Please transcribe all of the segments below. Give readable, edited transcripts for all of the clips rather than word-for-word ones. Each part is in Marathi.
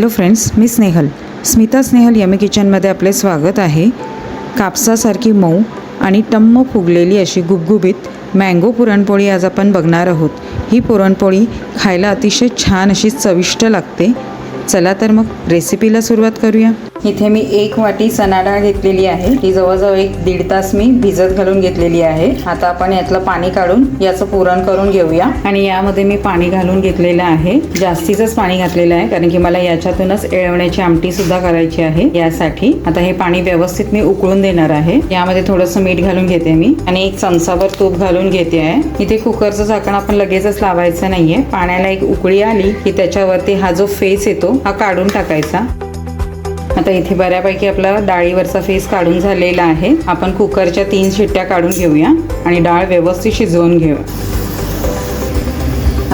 हॅलो फ्रेंड्स, मी स्नेहल. स्मिता स्नेहल यमी किचनमध्ये आपले स्वागत आहे. कापसासारखी मऊ आणि टम्म फुगलेली अशी गुबगुबीत मँगो पुरणपोळी आज आपण बघणार आहोत. ही पुरणपोळी खायला अतिशय छान अशी चविष्ट लागते. चला तर मग रेसिपीला सुरुवात करूया. इथे मी 1 वाटी चणा डाळ घेतलेली आहे. ही जवळजवळ 1-1.5 तास मी भिजत घालून घेतलेली आहे. आता आपण यातलं पाणी काढून याचं पुरण करून घेऊया. आणि यामध्ये मी पाणी घालून घेतलेलं आहे. जास्तीचंच पाणी घातलेलं आहे कारण की मला याच्यातूनच येळवण्याची आमटी सुद्धा करायची आहे. यासाठी आता हे पाणी व्यवस्थित मी उकळून देणार आहे. यामध्ये थोडंसं मीठ घालून घेते मी आणि 1 चमचाभर तूप घालून घेते आहे. इथे कुकरचं झाकण आपण लगेचच लावायचं नाहीये. पाण्याला एक उकळी आली की त्याच्यावरती हा जो फेस येतो हा काढून टाकायचा. आता इथे बऱ्यापैकी आपला डाळीवरचा फेस काढून झालेला आहे. आपण कुकरच्या 3 शिट्ट्या काढून घेऊया आणि डाळ व्यवस्थित शिजवून घेऊया.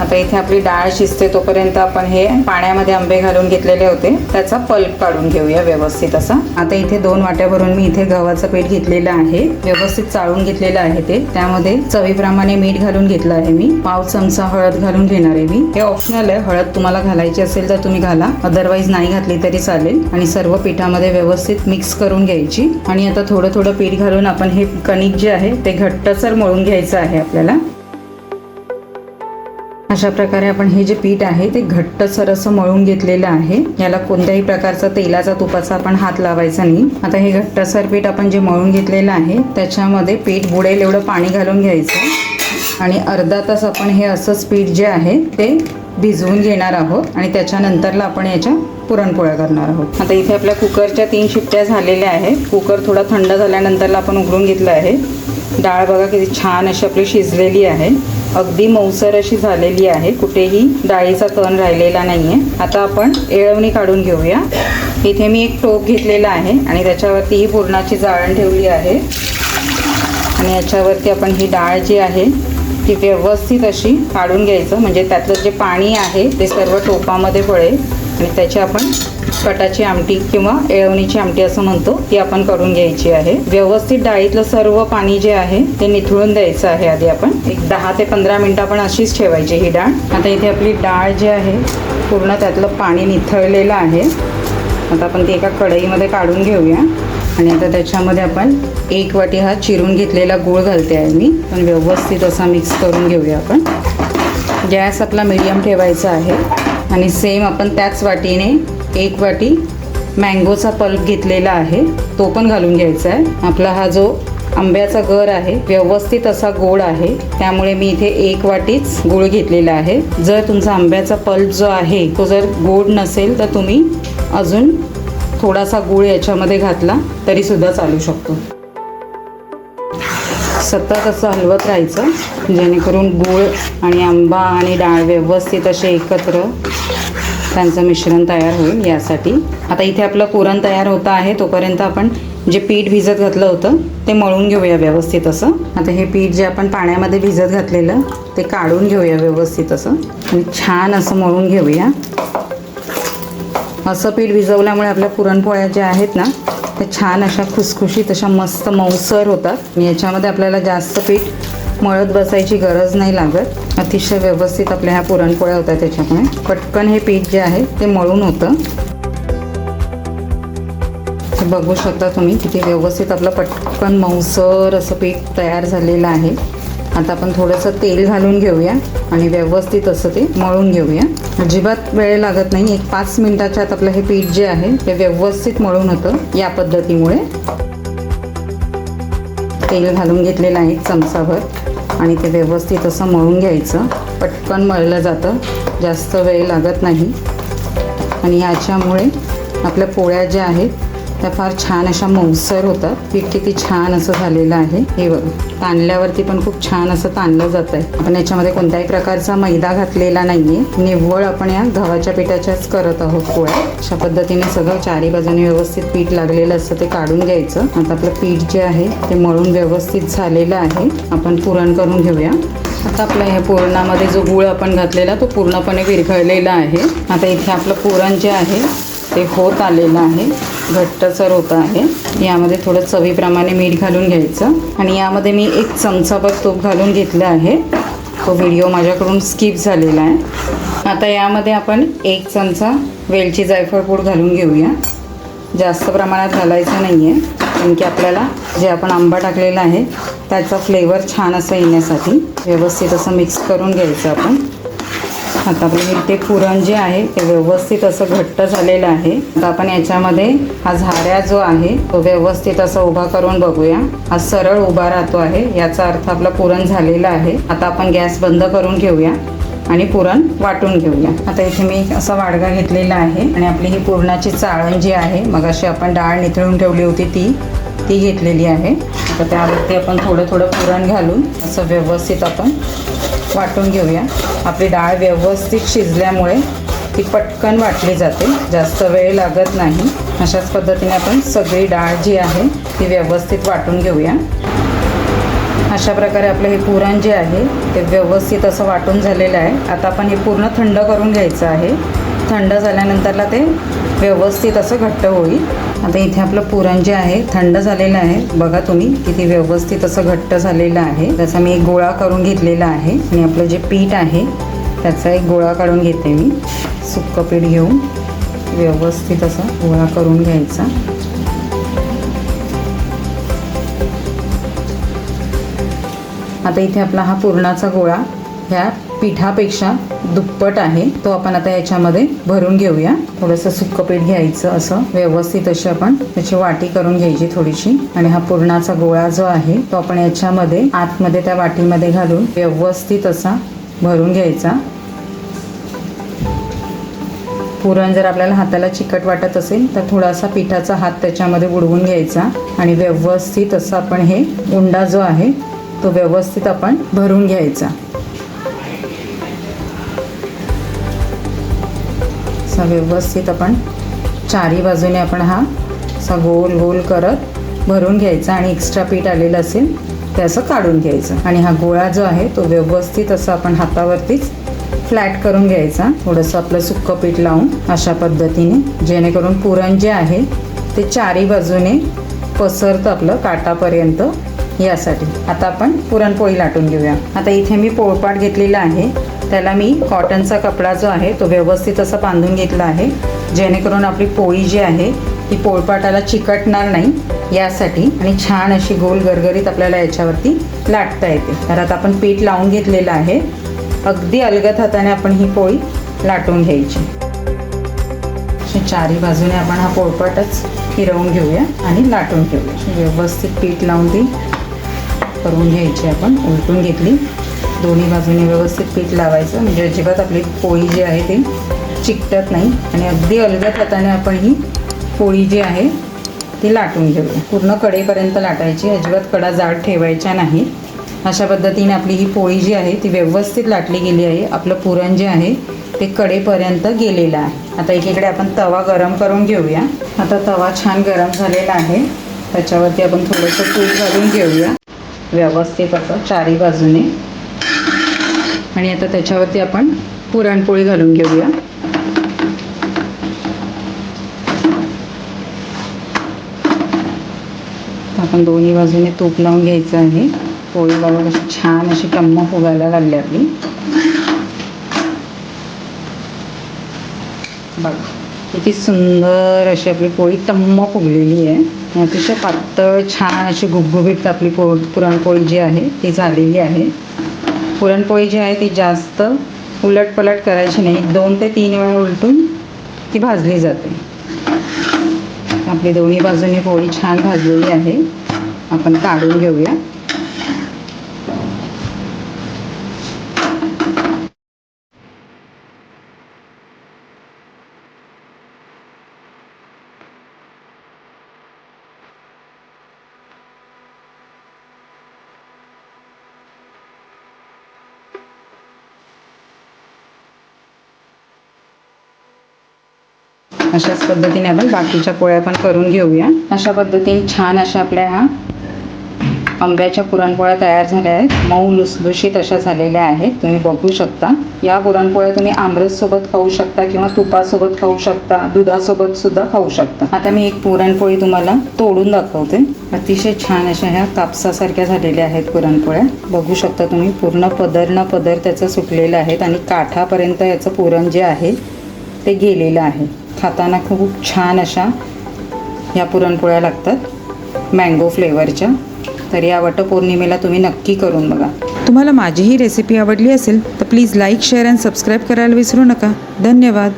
आता इथे आपली डाळ शिजते तोपर्यंत आपण हे पाण्यामध्ये आंबे घालून घेतलेले होते त्याचा पल्प काढून घेऊया व्यवस्थित असा. आता इथे 2 वाट्या भरून मी इथे गव्हाचं पीठ घेतलेलं आहे. व्यवस्थित चाळून घेतलेलं आहे ते. त्यामध्ये चवीप्रमाणे मीठ घालून घेतलं आहे मी. पाव चमचा हळद घालून घेणार आहे मी. हे ऑप्शनल आहे. हळद तुम्हाला घालायची असेल तर तुम्ही घाला, अदरवाईज नाही घातली तरी चालेल. आणि सर्व पिठामध्ये व्यवस्थित मिक्स करून घ्यायची. आणि आता थोडं थोडं पीठ घालून आपण हे कणिक जे आहे ते घट्टसर मळून घ्यायचं आहे आपल्याला. अशा प्रकारे आपण हे जे पीठ आहे ते घट्टसर असं मळून घेतलेलं आहे. याला कोणत्याही प्रकारचा तेलाचा तुपाचा आपण हात लावायचा नाही. आता हे घट्टसर पीठ आपण जे मळून घेतलेलं आहे त्याच्यामध्ये पीठ बुडेल एवढं पाणी घालून घ्यायचं आणि अर्धा तास आपण हे असंच पीठ जे आहे ते भिजवून घेणार आहोत आणि त्याच्यानंतरला आपण याच्या पुरणपोळ्या करणार आहोत. आता इथे आपल्या कुकरच्या 3 शिट्ट्या झालेल्या आहेत. कुकर थोडा थंड झाल्यानंतरला आपण उघडून घेतलं आहे. डाळ बघा किती छान अशी आपली शिजलेली आहे. अगदी मऊसर अशी झालेली आहे. कुठेही डाळीचा कण राहिलेला नाहीये. आता आपण येळवणी काढून घेऊया. इथे मी एक टोप घेतलेला आहे आणि त्याच्यावरती ही पुरणाची जाळण ठेवली आहे आणि याच्यावरती आपण ही डाळ जी आहे ती व्यवस्थित अशी काढून घ्यायचं, म्हणजे त्यातलं जे पाणी आहे ते सर्व टोपामध्ये पडेल आणि त्याची आपण कटाची आमटी किंवा येळवणीची आमटी असं म्हणतो ती आपण करून घ्यायची आहे. व्यवस्थित डाळीतलं सर्व पाणी जे आहे ते निथळून द्यायचं आहे. आधी आपण एक 10 ते 15 मिनिटं आपण अशीच ठेवायची ही डाळ. आता इथे आपली डाळ जी आहे पूर्ण त्यातलं पाणी निथळलेलं आहे. आता आपण ती एका कढईमध्ये काढून घेऊया आणि आता त्याच्यामध्ये आपण 1 वाटी हा चिरून घेतलेला गूळ घालते आहे मी. पण व्यवस्थित असा मिक्स करून घेऊया आपण. गॅस आपला मीडियम ठेवायचा आहे आणि सेम आपण त्याच वाटीने 1 वाटी मँगोचा पल्प घेतलेला आहे तो पण घालून घ्यायचा आहे. आपला हा जो आंब्याचा गर आहे व्यवस्थित असा गोड आहे त्यामुळे मी इथे 1 वाटीच गूळ घेतलेला आहे. जर तुमचा आंब्याचा पल्प जो आहे तो जर गोड नसेल तर तुम्ही अजून थोडासा गूळ याच्यामध्ये घातला तरी सुद्धा चालू शकतो. सतत असं हलवत राहायचं जेणेकरून गूळ आणि आंबा आणि डाळ व्यवस्थित असे एकत्र त्यांचं मिश्रण तयार होईल यासाठी. आता इथे आपलं पुरण तयार होतं आहे तोपर्यंत आपण जे पीठ भिजत घातलं होतं ते मळून घेऊया व्यवस्थित असं. आता हे पीठ जे आपण पाण्यामध्ये भिजत घातलेलं ते काढून घेऊया व्यवस्थित असं आणि छान असं मळून घेऊया. असं पीठ भिजवल्यामुळे आपल्या पुरणपोळ्या ज्या आहेत ना त्या छान अशा खुसखुशीत अशा मस्त मऊसर होतात. याच्यामध्ये आपल्याला जास्त पीठ मळत बसायची गरज नाही लागत. अतिशय व्यवस्थित आपल्या ह्या पुरणपोळ्या होतात. त्याच्यामुळे पटकन हे पीठ जे आहे ते मळून होतं. बघू शकता तुम्ही किती व्यवस्थित आपलं पटकन मऊसर असं पीठ तयार झालेलं आहे. आता आपण थोडंसं तेल घालून घेऊया आणि व्यवस्थित असं ते मळून घेऊया. अजिबात वेळ लागत नाही. 1-5 मिनिटाच्या आत आपलं हे पीठ जे आहे ते व्यवस्थित मळून होतं या पद्धतीमुळे. तेल घालून घेतलेलं आहे 1 चमचाभर आणि ते व्यवस्थित असं मळून घ्यायचं. पटकन मळलं जातं, जास्त वेळ लागत नाही आणि याच्यामुळे आपल्या पोळ्या ज्या आहेत त्या फार छान अशा मऊसर होतात. पीठ किती छान असं झालेलं आहे हे बघा. ताणल्यावरती पण खूप छान असं ताणलं जात आहे. आपण याच्यामध्ये कोणत्याही प्रकारचा मैदा घातलेला नाहीये. निव्वळ आपण या गव्हाच्या पिठाच्याच करत आहोत पोळ्या. अशा पद्धतीने सगळं चारी बाजूने व्यवस्थित पीठ लागलेलं असतं ते काढून घ्यायचं. आता आपलं पीठ जे आहे ते मळून व्यवस्थित झालेलं आहे. आपण पुरण करून घेऊया. आता आपल्या ह्या पुरणामध्ये जो गूळ आपण घातलेला तो पूर्णपणे विरघळलेला आहे. आता इथे आपलं पुरण जे आहे ते होत आलेलं आहे, घट्टसर होत आहे. यामध्ये थोडं चवीप्रमाणे मीठ घालून घ्यायचं आणि यामध्ये मी 1 चमचाभर तूप घालून घेतलं आहे तो व्हिडिओ माझ्याकडून स्किप झालेला आहे. आता यामध्ये आपण 1 चमचा वेलची जायफळ पूड घालून घेऊया. जास्त प्रमाणात घालायचं नाही आहे, कारण की आपल्याला जे आपण आंबा टाकलेला आहे त्याचा फ्लेवर छान असं येण्यासाठी व्यवस्थित असं मिक्स करून घ्यायचं आपण. आता आपलं ते पुरण जे आहे ते व्यवस्थित असं घट्ट झालेलं आहे. आता आपण याच्यामध्ये हा झाऱ्या जो आहे तो व्यवस्थित असा उभा करून बघूया. हा सरळ उभा राहतो आहे, याचा अर्थ आपलं पुरण झालेलं आहे. आता आपण गॅस बंद करून घेऊया आणि पुरण वाटून घेऊया. आता इथे मी असा वाडगा घेतलेला आहे आणि आपली ही पुरणाची चाळण जी आहे, मगाशी आपण डाळ निथळून ठेवली होती ती घेतलेली आहे. आता त्यावरती आपण थोडं थोडं पुरण घालून असं व्यवस्थित आपण वाटून घेऊया. आपली डाळ व्यवस्थित शिजल्यामुळे ती पटकन वाटली जाते, जास्त वेळ लागत नाही. अशाच पद्धतीने आपण सगळी डाळ जी आहे ती व्यवस्थित वाटून घेऊया. अशा प्रकारे आपलं हे पुरण जे आहे ते व्यवस्थित असं वाटून झालेलं आहे. आता आपण हे पूर्ण थंड करून घ्यायचं आहे. थंड झाल्यानंतरला ते व्यवस्थित असं घट्ट होईल. आता इथे आपलं पुरण जे आहे थंड झालेलं आहे. बघा तुम्ही किती व्यवस्थित असं घट्ट झालेलं आहे. त्याचा मी एक गोळा करून घेतलेला आहे आणि आपलं जे पीठ आहे त्याचा एक गोळा काढून घेते मी. सुक्कं पीठ घेऊन व्यवस्थित असा गोळा करून घ्यायचा. आता इथे आपला हा पुरणाचा गोळा ह्या पिठापेक्षा दुप्पट आहे, तो आपण आता याच्यामध्ये भरून घेऊया. थोडंसं सुक्कं पीठ घ्यायचं, असं व्यवस्थित अशी आपण त्याची वाटी करून घ्यायची थोडीशी आणि हा पुरणाचा गोळा जो आहे तो आपण याच्यामध्ये आतमध्ये त्या वाटीमध्ये घालून व्यवस्थित असा भरून घ्यायचा. पुरण जर आपल्याला हाताला चिकट वाटत असेल तर थोडासा पिठाचा हात त्याच्यामध्ये बुडवून घ्यायचा आणि व्यवस्थित असं आपण हे उंडा जो आहे तो व्यवस्थित आपण भरून घ्यायचा. असा व्यवस्थित आपण चारी बाजूने आपण हा असा गोल गोल करत भरून घ्यायचा आणि एक्स्ट्रा पीठ आलेलं असेल ते असं काढून घ्यायचं. आणि हा गोळा जो आहे तो व्यवस्थित असं आपण हातावरतीच फ्लॅट करून घ्यायचा, थोडंसं आपलं सुक्कं पीठ लावून अशा पद्धतीने, जेणेकरून पुरण जे आहे ते चारी बाजूने पसरतं आपलं काटापर्यंत, यासाठी. आता आपण पुरणपोळी लाटून घेऊया. आता इथे मी पोळपाट घेतलेला आहे, त्याला मी कॉटनचा कपडा जो आहे तो व्यवस्थित असा बांधून घेतला आहे, जेणेकरून आपली पोळी जी आहे ती पोळपाटाला चिकटणार नाही यासाठी, आणि छान अशी गोल गरगरीत आपल्याला याच्यावरती लाटता येते. तर आता आपण पीठ लावून घेतलेलं आहे. अगदी अलगद हाताने आपण ही पोळी लाटून घ्यायची. अशी चारी बाजूने आपण हा पोळपाटच फिरवून घेऊया आणि लाटून घेऊया. व्यवस्थित पीठ लावून ती करून घ्यायची. आपण उलटून घेतली, दोन्ही बाजूने व्यवस्थित पीठ लावायचं, म्हणजे अजिबात आपली पोळी जी आहे ती चिकटत नाही. आणि अगदी अलगद हाताने आपण ही पोळी जी आहे ती लाटून घेऊया. पूर्ण कडेपर्यंत लाटायची, अजिबात कडा जाड ठेवायच्या नाही. अशा पद्धतीने आपली ही पोळी जी आहे ती व्यवस्थित लाटली गेली आहे. आपलं पुरण जे आहे ते कडेपर्यंत गेलेलं आहे. आता एकीकडे आपण तवा गरम करून घेऊया. आता तवा छान गरम झालेला आहे, त्याच्यावरती आपण थोडंसं तूप घालून घेऊया व्यवस्थित असं चारी बाजूने. आणि आता त्याच्यावरती आपण पुरणपोळी घालून घेऊया. आपण दोन्ही बाजूने तूप लावून घ्यायचं आहे. पोळी बघा अशी छान अशी टम्म फुगायला लागली आपली. बघा किती सुंदर अशी आपली पोळी टम्म फुगलेली आहे. अतिशय पातळ छान अशी गुबगुबीत आपली पुरणपोळी जी आहे ती झालेली आहे. पुरणपोळी जी आहे ती जास्त उलटपलट करायची नाही, 2 ते 3 वेळा उलटून ती भाजली जाते. आपली दोन्ही बाजूनी पोळी छान भाजलेली आहे, आपण काढून घेऊया. अशाच पद्धतीने आपण बाकीच्या पोळ्या पण करून घेऊया. अशा पद्धतीने छान अशा आपल्या ह्या आंब्याच्या पुरणपोळ्या तयार झाल्या आहेत. मऊ लुसलुशीत अशा झालेल्या आहेत. तुम्ही बघू शकता. या पुरणपोळ्या तुम्ही आमरस सोबत खाऊ शकता किंवा तुपासोबत खाऊ शकता, दुधासोबत सुद्धा खाऊ शकता. आता मी एक पुरणपोळी तुम्हाला तोडून दाखवते. अतिशय छान अशा ह्या कापसासारख्या झालेल्या आहेत पुरणपोळ्या. बघू शकता तुम्ही, पूर्ण पदर ना पदर त्याचं सुटलेलं आहे आणि काठापर्यंत याचं पुरण जे आहे ते गेलेलं आहे. खाताना खूप छान अशा ह्या पुरणपोळ्या लागतात मँगो फ्लेवरच्या. तर या वटपौर्णिमेला तुम्ही नक्की करून बघा. तुम्हाला माझी ही रेसिपी आवडली असेल तर please like, share and subscribe करायला विसरू नका. धन्यवाद.